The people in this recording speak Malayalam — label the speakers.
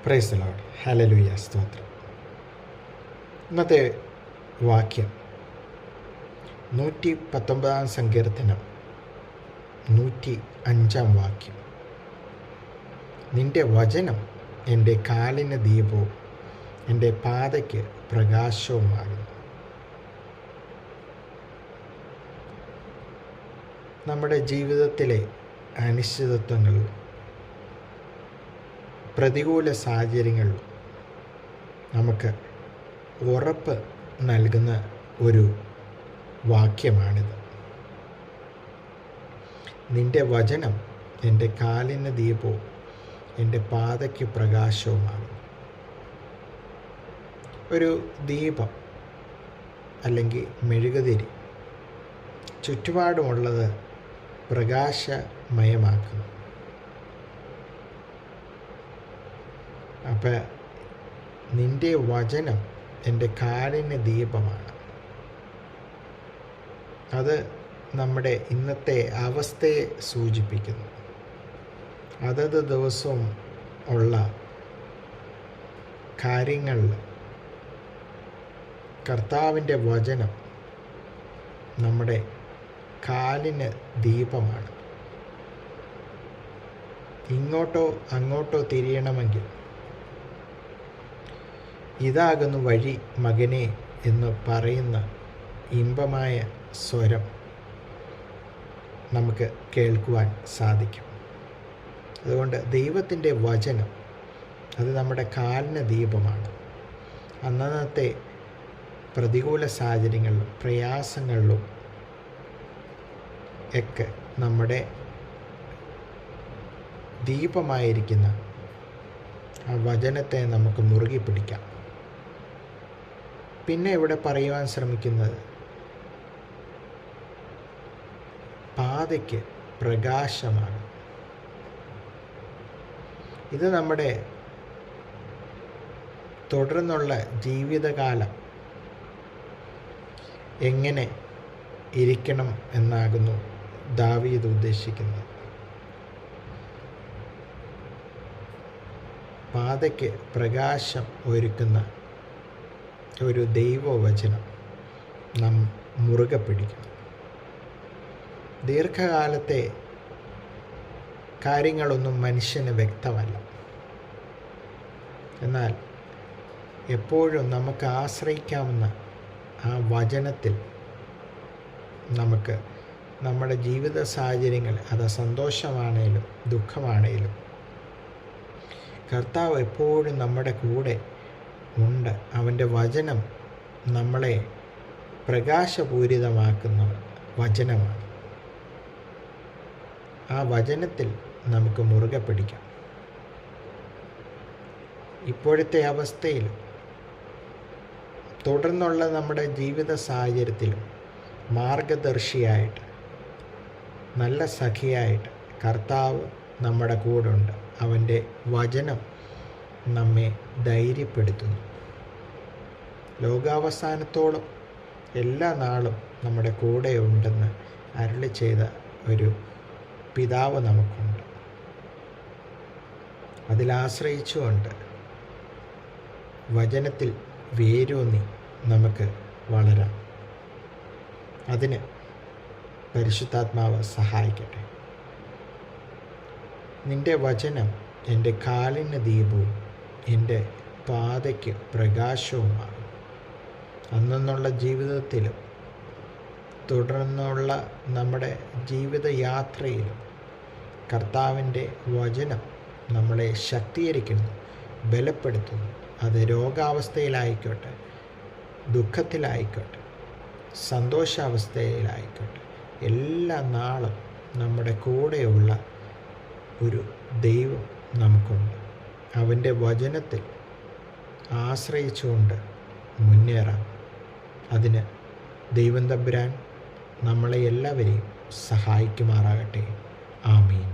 Speaker 1: Praise the Lord. ഹല്ലേലൂയ, സ്തോത്രം. ഇന്നത്തെ വാക്യം 119 സങ്കീർത്തനം 105 വാക്യം. നിന്റെ വചനം എൻ്റെ കാലിന് ദീപവും എൻ്റെ പാതയ്ക്ക് പ്രകാശവുമാകുന്നു. നമ്മുടെ ജീവിതത്തിലെ അനിശ്ചിതത്വങ്ങൾ, പ്രതികൂല സാഹചര്യങ്ങൾ നമുക്ക് ഉറപ്പ് നൽകുന്ന ഒരു വാക്യമാണിത്. നിന്റെ വചനം എൻ്റെ കാലിന് ദീപവും എൻ്റെ പാതയ്ക്ക് പ്രകാശവുമാണ്. ഒരു ദീപം അല്ലെങ്കിൽ മെഴുകുതിരി ചുറ്റുപാടുമുള്ളത് പ്രകാശമയമാക്കുന്നു. അപ്പം നിന്റെ വചനം എൻ്റെ കാലിന് ദീപമാണ്. അത് നമ്മുടെ ഇന്നത്തെ അവസ്ഥയെ സൂചിപ്പിക്കുന്നു. അതത് ദിവസവും ഉള്ള കാര്യങ്ങളിൽ കർത്താവിൻ്റെ വചനം നമ്മുടെ കാലിന് ദീപമാണ്. ഇങ്ങോട്ടോ അങ്ങോട്ടോ തിരിയണമെങ്കിൽ ഇതാകുന്നു വഴി മകനെ എന്ന് പറയുന്ന ഇമ്പമായ സ്വരം നമുക്ക് കേൾക്കുവാൻ സാധിക്കും. അതുകൊണ്ട് ദൈവത്തിൻ്റെ വചനം അത് നമ്മുടെ കാലിന് ദീപമാണ്. അന്നത്തെ പ്രതികൂല സാഹചര്യങ്ങളിലും പ്രയാസങ്ങളിലും ഒക്കെ നമ്മുടെ ദീപമായിരിക്കുന്ന ആ വചനത്തെ നമുക്ക് മുറുകി പിടിക്കാം. പിന്നെ ഇവിടെ പറയുവാൻ ശ്രമിക്കുന്നത് പാതയ്ക്ക് പ്രകാശമാണ്. ഇത് നമ്മുടെ തുടർന്നുള്ള ജീവിതകാലം എങ്ങനെ ഇരിക്കണം എന്നാകുന്നു ദാവീദ് ഉദ്ദേശിക്കുന്നത്. പാതയ്ക്ക് പ്രകാശം ഒരുക്കുന്ന ഒരു ദൈവവചനം നാം മുറുകെ പിടിക്കണം. ദീർഘകാലത്തെ കാര്യങ്ങളൊന്നും മനുഷ്യന് വ്യക്തമല്ല. എന്നാൽ എപ്പോഴും നമുക്ക് ആശ്രയിക്കാവുന്ന ആ വചനത്തിൽ നമുക്ക് നമ്മുടെ ജീവിത സാഹചര്യങ്ങൾ, അത് സന്തോഷമാണേലും ദുഃഖമാണേലും, കർത്താവ് എപ്പോഴും നമ്മുടെ കൂടെ ഉണ്ട്. അവൻ്റെ വചനം നമ്മളെ പ്രകാശപൂരിതമാക്കുന്ന വചനമാണ്. ആ വചനത്തിൽ നമുക്ക് മുറുകെ പിടിക്കാം. ഇപ്പോഴത്തെ അവസ്ഥയിൽ തുടർന്നുള്ള നമ്മുടെ ജീവിത സാഹചര്യത്തിലും മാർഗദർശിയായിട്ട്, നല്ല സഖിയായിട്ട് കർത്താവ് നമ്മുടെ കൂടെ ഉണ്ട്. അവൻ്റെ വചനം നമ്മെ ധൈര്യപ്പെടുത്തുന്നു. ലോകാവസാനത്തോളം എല്ലാ നാളും നമ്മുടെ കൂടെ ഉണ്ടെന്ന് അരുളി ചെയ്ത ഒരു പിതാവ് നമുക്കുണ്ട്. അതിലാശ്രയിച്ചുകൊണ്ട് വചനത്തിൽ വേരൂന്നി നമുക്ക് വളരാം. അതിന് പരിശുദ്ധാത്മാവ് സഹായിക്കട്ടെ. നിന്റെ വചനം എൻ്റെ കാലിന് ദീപവും എൻ്റെ പാതയ്ക്ക് പ്രകാശവുമാണ്. അന്നുള്ള ജീവിതത്തിലും തുടർന്നുള്ള നമ്മുടെ ജീവിതയാത്രയിലും കർത്താവിൻ്റെ വചനം നമ്മളെ ശക്തീകരിക്കുന്നു, ബലപ്പെടുത്തുന്നു. അത് രോഗാവസ്ഥയിലായിക്കോട്ടെ, ദുഃഖത്തിലായിക്കോട്ടെ, സന്തോഷാവസ്ഥയിലായിക്കോട്ടെ, എല്ലാ നാളും നമ്മുടെ കൂടെയുള്ള ഒരു ദൈവം നമുക്കുണ്ട്. അവൻ്റെ വചനത്തിൽ ആശ്രയിച്ചുകൊണ്ട് മുന്നേറാം. അതിന് ദൈവം തമ്പുരാൻ നമ്മളെ എല്ലാവരെയും സഹായിക്കുമാറാകട്ടെ. ആമീൻ.